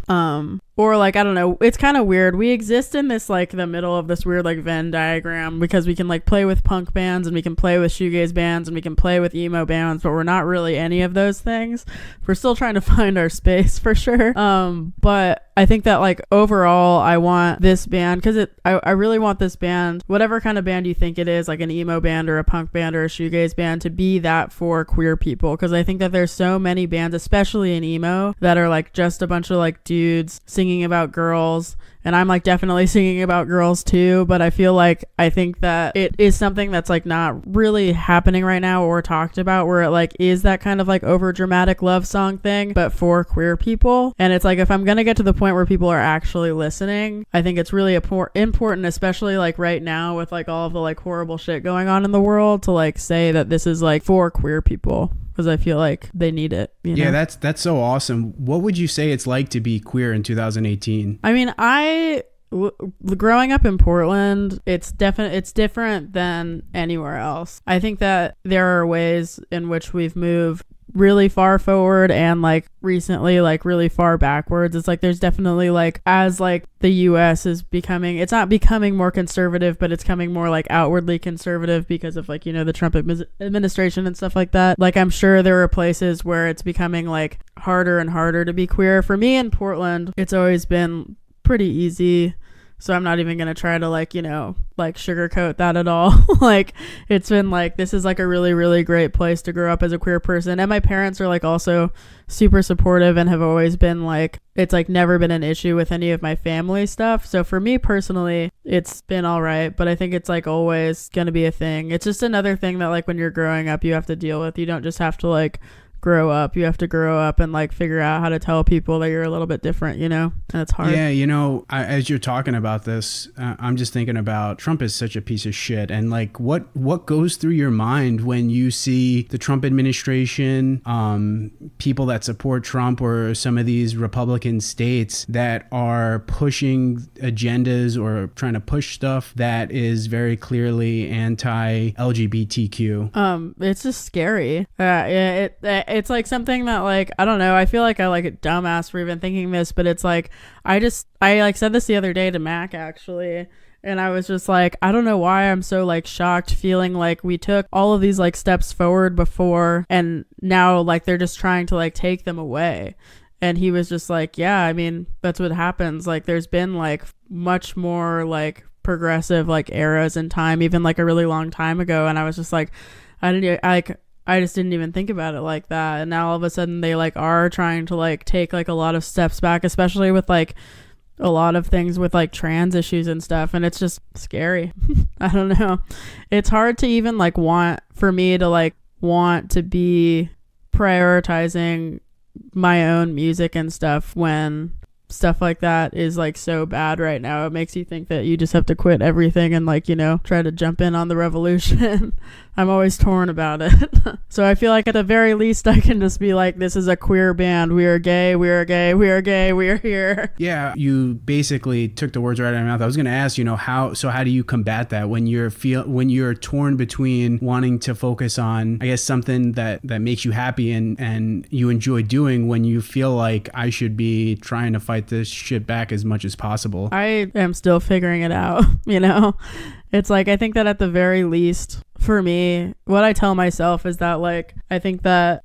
or like, I don't know, it's kind of weird. We exist in this like the middle of this weird like Venn diagram, because we can like play with punk bands and we can play with shoegaze bands and we can play with emo bands, but we're not really any of those things. We're still trying to find our space for sure. But I think that like overall I want this band, because I really want this band, whatever kind of band you think it is, like an emo band or a punk band or a shoegaze band, to be that for queer people. Because I think that there's so many bands, especially in emo, that are like just a bunch of like dudes singing about girls, and I'm like definitely singing about girls too, but I think that it is something that's like not really happening right now or talked about, where it like is that kind of like over dramatic love song thing, but for queer people. And it's like, if I'm gonna get to the point where people are actually listening, I think it's really important, especially like right now with like all of the like horrible shit going on in the world, to like say that this is like for queer people, because I feel like they need it. You know? Yeah, that's so awesome. What would you say it's like to be queer in 2018? I mean, growing up in Portland, it's different than anywhere else. I think that there are ways in which we've moved really far forward and like recently like really far backwards. It's like there's definitely like, as like the US is becoming, it's not becoming more conservative, but it's coming more like outwardly conservative because of like, you know, the Trump administration and stuff like that. Like I'm sure there are places where it's becoming like harder and harder to be queer. For me in Portland, it's always been pretty easy, so I'm not even gonna try to like, you know, like sugarcoat that at all. Like it's been like, this is like a really, really great place to grow up as a queer person. And my parents are like also super supportive and have always been like, it's like never been an issue with any of my family stuff. So for me personally, it's been all right, but I think it's like always gonna be a thing. It's just another thing that like when you're growing up you have to deal with. You don't just have to like grow up, you have to grow up and like figure out how to tell people that you're a little bit different, you know, and it's hard. Yeah, you know, as you're talking about this, I'm just thinking about Trump is such a piece of shit, and like what goes through your mind when you see the Trump administration, people that support Trump, or some of these Republican states that are pushing agendas or trying to push stuff that is very clearly anti-LGBTQ. It's just scary. It's like something that like, I don't know, I feel like I like a dumbass for even thinking this, but it's like, I like said this the other day to Mac actually, and I was just like, I don't know why I'm so like shocked, feeling like we took all of these like steps forward before, and now like they're just trying to like take them away. And he was just like, yeah, I mean, that's what happens. Like there's been like much more like progressive like eras in time, even like a really long time ago. And I was just like, I just didn't even think about it like that. And now all of a sudden they like are trying to like take like a lot of steps back, especially with like a lot of things with like trans issues and stuff. And it's just scary. I don't know. It's hard to even like want to be prioritizing my own music and stuff when stuff like that is like so bad right now. It makes you think that you just have to quit everything and like, you know, try to jump in on the revolution. I'm always torn about it. So I feel like at the very least I can just be like, this is a queer band. We are gay. We are gay. We are gay. We are here. Yeah, you basically took the words right out of my mouth. I was going to ask, you know, how do you combat that when you're torn between wanting to focus on, I guess, something that makes you happy and you enjoy doing, when you feel like I should be trying to fight this shit back as much as possible? I am still figuring it out, you know? It's like, I think that at the very least, for me, what I tell myself is that like, I think that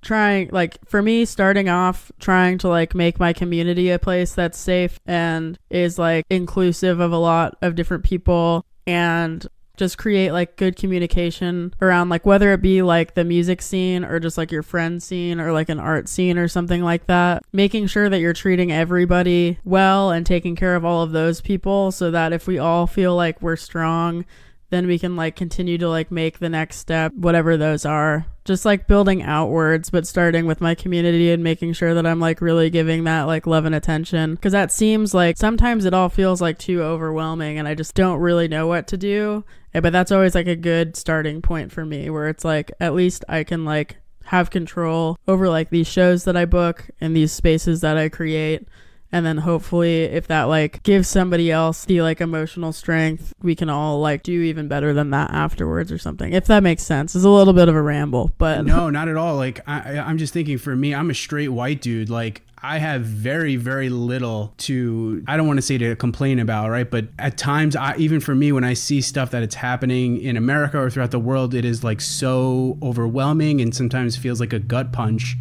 for me, starting off trying to like make my community a place that's safe and is like inclusive of a lot of different people, and just create like good communication around like, whether it be like the music scene or just like your friend scene or like an art scene or something like that, making sure that you're treating everybody well and taking care of all of those people, so that if we all feel like we're strong, then we can like continue to like make the next step, whatever those are. Just like building outwards, but starting with my community and making sure that I'm like really giving that like love and attention, because that seems like sometimes it all feels like too overwhelming and I just don't really know what to do. But that's always like a good starting point for me, where it's like, at least I can like have control over like these shows that I book and these spaces that I create. And then hopefully if that like gives somebody else the like emotional strength, we can all like do even better than that afterwards or something. If that makes sense. It's a little bit of a ramble, but no, not at all. Like I'm just thinking, for me, I'm a straight white dude. Like I have very, very little to, I don't want to say to complain about, right? But at times, even for me, when I see stuff that it's happening in America or throughout the world, it is like so overwhelming and sometimes feels like a gut punch.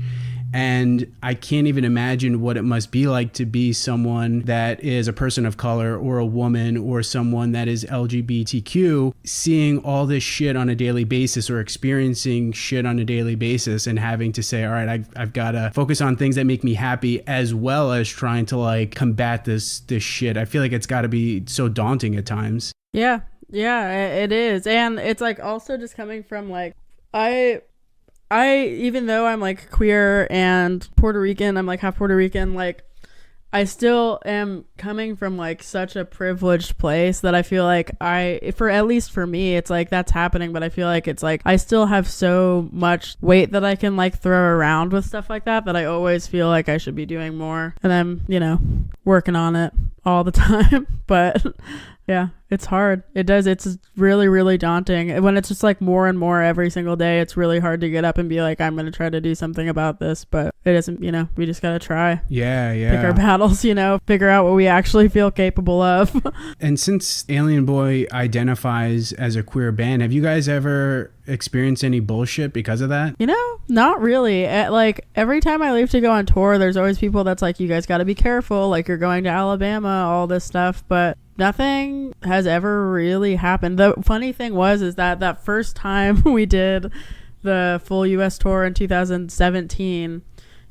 And I can't even imagine what it must be like to be someone that is a person of color or a woman or someone that is LGBTQ, seeing all this shit on a daily basis or experiencing shit on a daily basis and having to say, all right, I've got to focus on things that make me happy, as well as trying to like combat this shit. I feel like it's got to be so daunting at times. Yeah, it is. And it's like also just coming from like, I even though I'm like queer and Puerto Rican, I'm like half Puerto Rican, like I still am coming from like such a privileged place that I feel like at least for me, it's like that's happening, but I feel like it's like I still have so much weight that I can like throw around with stuff like that I always feel like I should be doing more. And I'm, you know, working on it all the time. But yeah, it's hard. It's really, really daunting. When it's just like more and more every single day, it's really hard to get up and be like, I'm going to try to do something about this. But it isn't, you know, we just got to try. Yeah. Pick our battles, you know, figure out what we actually feel capable of. And since Alien Boy identifies as a queer band, have you guys ever experienced any bullshit because of that? You know, not really. Like every time I leave to go on tour, there's always people that's like, you guys got to be careful. Like you're going to Alabama, all this stuff. But nothing has ever really happened. The funny thing is that first time we did the full US tour in 2017,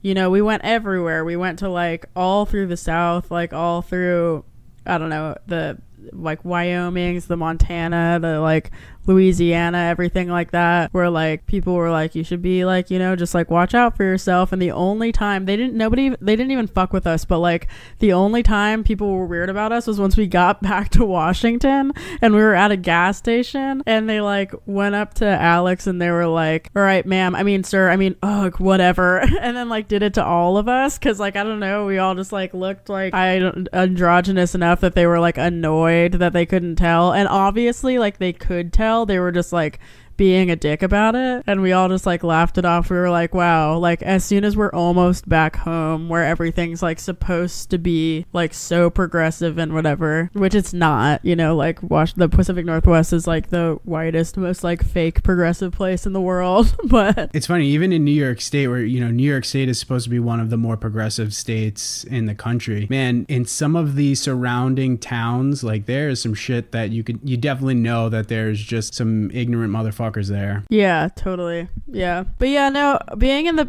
you know, we went everywhere. We went to like all through the South, like all through, I don't know, the like Wyoming's, the Montana, the like Louisiana, everything like that, where like people were like, you should be like, you know, just like watch out for yourself. And the only time they didn't even fuck with us, but like the only time people were weird about us was once we got back to Washington and we were at a gas station and they like went up to Alex and they were like, all right, ma'am, I mean, sir, I mean, ugh, whatever. And then like did it to all of us. Cause like, I don't know, we all just like looked like androgynous enough that they were like annoyed that they couldn't tell. And obviously like they could tell. They were just like being a dick about it, and we all just like laughed it off. We were like, wow, like as soon as we're almost back home where everything's like supposed to be like so progressive and whatever, which it's not, you know, like the Pacific Northwest is like the whitest, most like fake progressive place in the world. But it's funny, even in New York State, where, you know, New York State is supposed to be one of the more progressive states in the country, man, in some of the surrounding towns, like there is some shit that you definitely know that there's just some ignorant motherfuckers there. Yeah, totally. Yeah. But yeah, no, being in the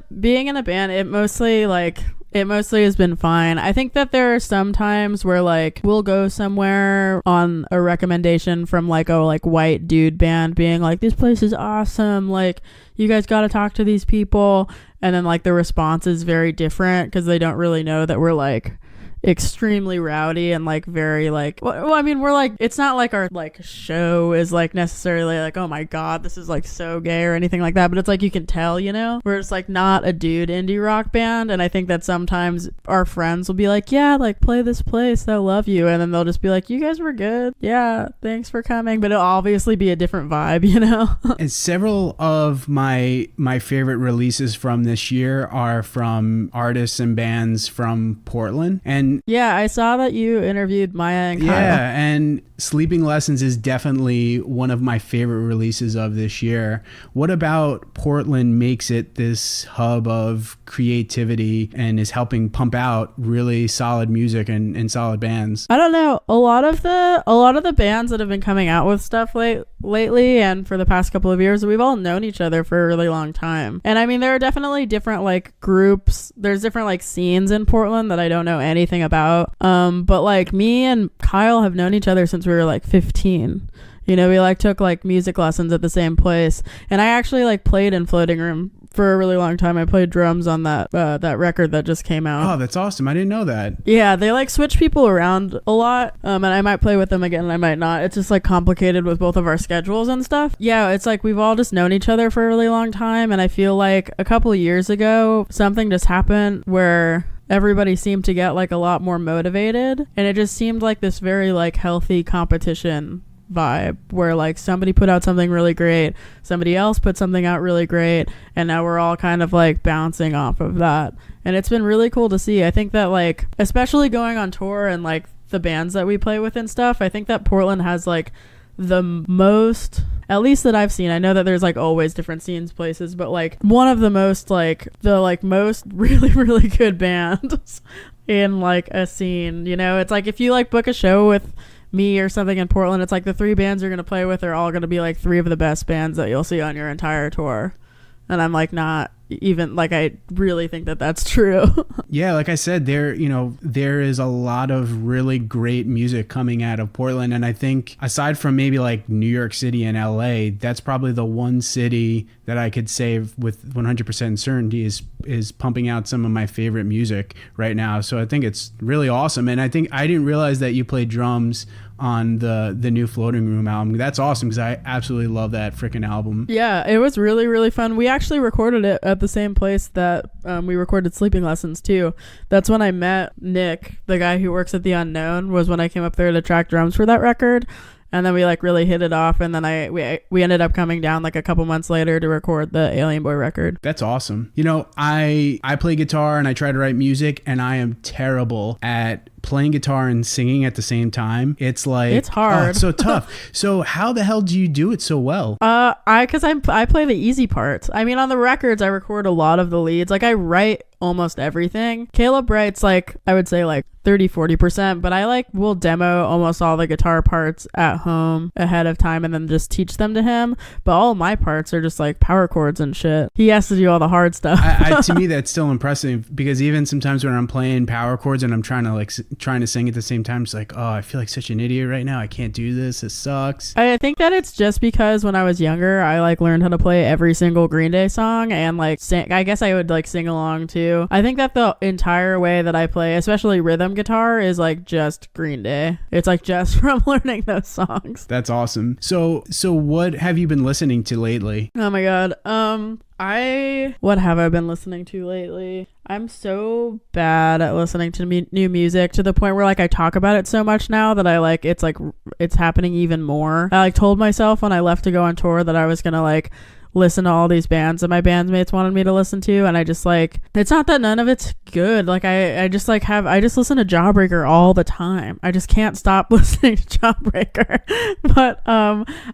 band, it mostly has been fine. I think that there are some times where like we'll go somewhere on a recommendation from like a like white dude band being like, this place is awesome, like you guys got to talk to these people, and then like the response is very different because they don't really know that we're like extremely rowdy and like very like, well, I mean, we're like, it's not like our like show is like necessarily like, oh my god, this is like so gay or anything like that, but it's like you can tell, you know, we're just like not a dude indie rock band. And I think that sometimes our friends will be like, yeah, like play this place, they'll love you, and then they'll just be like, you guys were good, yeah, thanks for coming, but it'll obviously be a different vibe, you know. And several of my favorite releases from this year are from artists and bands from Portland. And yeah, I saw that you interviewed Maya and Kyle. Yeah, and Sleeping Lessons is definitely one of my favorite releases of this year. What about Portland makes it this hub of creativity and is helping pump out really solid music and solid bands? I don't know. A lot of the bands that have been coming out with stuff lately and for the past couple of years, we've all known each other for a really long time. And I mean, there are definitely different like groups. There's different like scenes in Portland that I don't know anything about. But like me and Kyle have known each other since we were like 15. You know, we like took like music lessons at the same place. And I actually like played in Floating Room for a really long time. I played drums on that record that just came out. Oh, that's awesome. I didn't know that. Yeah, they like switch people around a lot. And I might play with them again and I might not. It's just like complicated with both of our schedules and stuff. Yeah, it's like we've all just known each other for a really long time. And I feel like a couple of years ago, something just happened where everybody seemed to get like a lot more motivated. And it just seemed like this very like healthy competition vibe where like somebody put out something really great, somebody else put something out really great, and now we're all kind of like bouncing off of that. And it's been really cool to see. I think that like, especially going on tour and like the bands that we play with and stuff, I think that Portland has like the most, at least that I've seen, I know that there's like always different scenes places, but like one of the most like the like most really really good bands in like a scene, you know. It's like if you like book a show with me or something in Portland, it's like the three bands you're gonna play with are all gonna be like three of the best bands that you'll see on your entire tour. And I'm like, not even like, I really think that that's true. Yeah, like I said, there is a lot of really great music coming out of Portland, and I think aside from maybe like New York City and LA, that's probably the one city that I could say with 100% certainty is pumping out some of my favorite music right now. So I think it's really awesome. And I think I didn't realize that you played drums on the new Floating Room album. That's awesome because I absolutely love that freaking album. Yeah, it was really really fun. We actually recorded it at the same place that we recorded Sleeping Lessons too. That's when I met Nick, the guy who works at The Unknown, was when I came up there to track drums for that record. And then we like really hit it off, and then we ended up coming down like a couple months later to record the Alien Boy record. That's awesome. You know, I play guitar and I try to write music, and I am terrible at playing guitar and singing at the same time. It's like, it's hard. Oh, it's so tough. So how the hell do you do it so well? I play the easy parts. I mean, on the records I record a lot of the leads. Like I write almost everything. Caleb writes like, I would say like 30-40%, but I like will demo almost all the guitar parts at home ahead of time and then just teach them to him. But all my parts are just like power chords and shit. He has to do all the hard stuff. To me that's still impressive, because even sometimes when I'm playing power chords and I'm trying to sing at the same time, it's like, oh, I feel like such an idiot right now. I can't do this. It sucks. I think that it's just because when I was younger, I like learned how to play every single Green Day song and like sing. I guess I would like sing along too. I think that the entire way that I play, especially rhythm guitar, is like just Green Day. It's like just from learning those songs. That's awesome. So what have you been listening to lately? Oh my god. What have I been listening to lately? I'm so bad at listening to new music to the point where like I talk about it so much now that I like it's happening even more. I like told myself when I left to go on tour that I was gonna like listen to all these bands that my bandmates wanted me to listen to, and I just like, it's not that none of it's good. Like I just like I just listen to Jawbreaker all the time. I just can't stop listening to Jawbreaker. But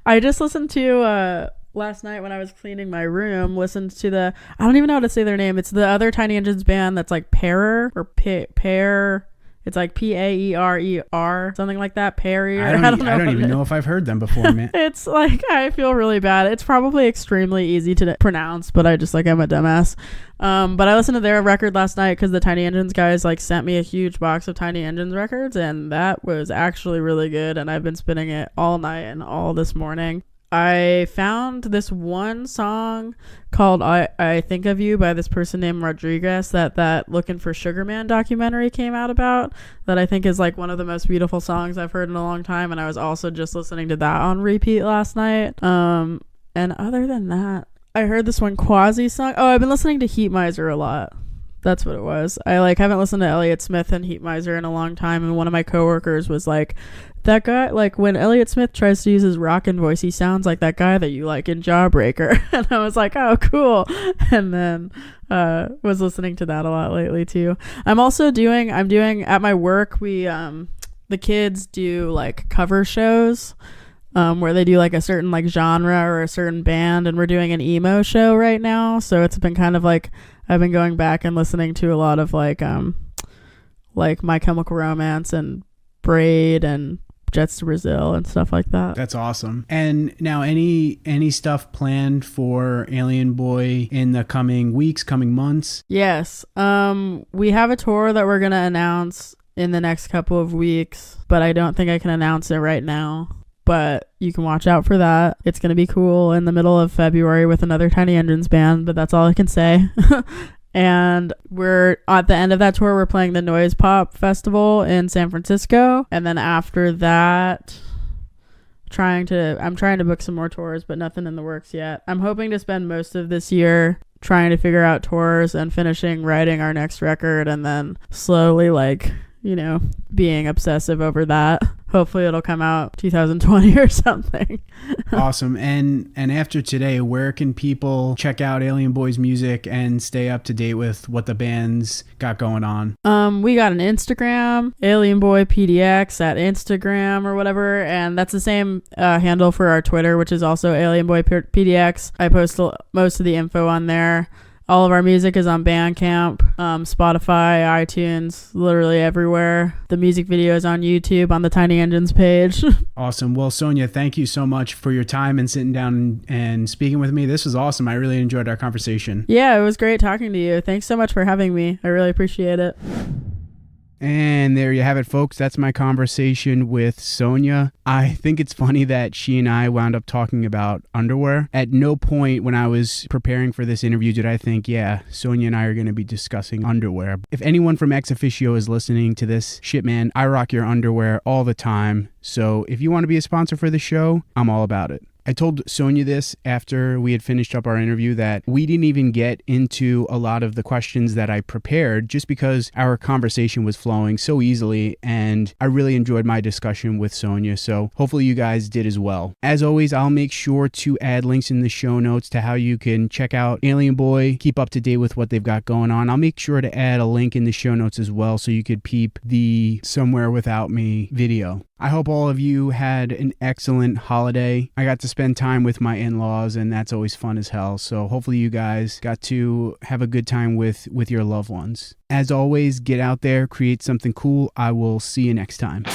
I just listened to last night when I was cleaning my room, listened to I don't even know how to say their name. It's the other Tiny Engines band that's like Parer or Pair. It's like Paerer, something like that. Perry. I don't even know if I've heard them before, man. It's like, I feel really bad. It's probably extremely easy to pronounce, but I just like, I'm a dumbass. But I listened to their record last night because the Tiny Engines guys like sent me a huge box of Tiny Engines records, and that was actually really good. And I've been spinning it all night and all this morning. I found this one song called I Think of You by this person named Rodriguez that Looking for Sugar Man documentary came out about, that I think is like one of the most beautiful songs I've heard in a long time. And I was also just listening to that on repeat last night. And other than that, I heard this one Quasi song. Oh, I've been listening to Heat Miser a lot. That's what it was. I like haven't listened to Elliott Smith and Heat Miser in a long time, and one of my coworkers was like, that guy, like when Elliott Smith tries to use his rockin' voice, he sounds like that guy that you like in Jawbreaker. And I was like, oh, cool. And then was listening to that a lot lately too. I'm doing at my work, we the kids do like cover shows where they do like a certain like genre or a certain band, and we're doing an emo show right now. So it's been kind of like, I've been going back and listening to a lot of like My Chemical Romance and Braid and Jets to Brazil and stuff like that. That's awesome. And now any stuff planned for Alien Boy in the coming weeks, coming months? Yes. We have a tour that we're going to announce in the next couple of weeks, but I don't think I can announce it right now. But you can watch out for that. It's going to be cool in the middle of February with another Tiny Engines band, but that's all I can say. And we're at the end of that tour, we're playing the Noise Pop Festival in San Francisco. And then after that, I'm trying to book some more tours, but nothing in the works yet. I'm hoping to spend most of this year trying to figure out tours and finishing writing our next record, and then slowly like, being obsessive over that. Hopefully it'll come out 2020 or something. Awesome. And after today, where can people check out Alien Boy's music and stay up to date with what the band's got going on? We got an Instagram, Alien Boy PDX at Instagram or whatever, and that's the same handle for our Twitter, which is also Alien Boy PDX. I post most of the info on there. All of our music is on Bandcamp, Spotify, iTunes, literally everywhere. The music video is on YouTube on the Tiny Engines page. Awesome. Well, Sonia, thank you so much for your time and sitting down and speaking with me. This was awesome. I really enjoyed our conversation. Yeah, it was great talking to you. Thanks so much for having me. I really appreciate it. And there you have it, folks. That's my conversation with Sonia. I think it's funny that she and I wound up talking about underwear. At no point when I was preparing for this interview did I think, yeah, Sonia and I are going to be discussing underwear. If anyone from Ex Officio is listening to this, shit, man, I rock your underwear all the time. So if you want to be a sponsor for the show, I'm all about it. I told Sonia this after we had finished up our interview, that we didn't even get into a lot of the questions that I prepared just because our conversation was flowing so easily, and I really enjoyed my discussion with Sonia, so hopefully you guys did as well. As always, I'll make sure to add links in the show notes to how you can check out Alien Boy, keep up to date with what they've got going on. I'll make sure to add a link in the show notes as well so you could peep the Somewhere Without Me video. I hope all of you had an excellent holiday. I got to spend time with my in-laws, and that's always fun as hell. So hopefully you guys got to have a good time with your loved ones. As always, get out there, create something cool. I will see you next time.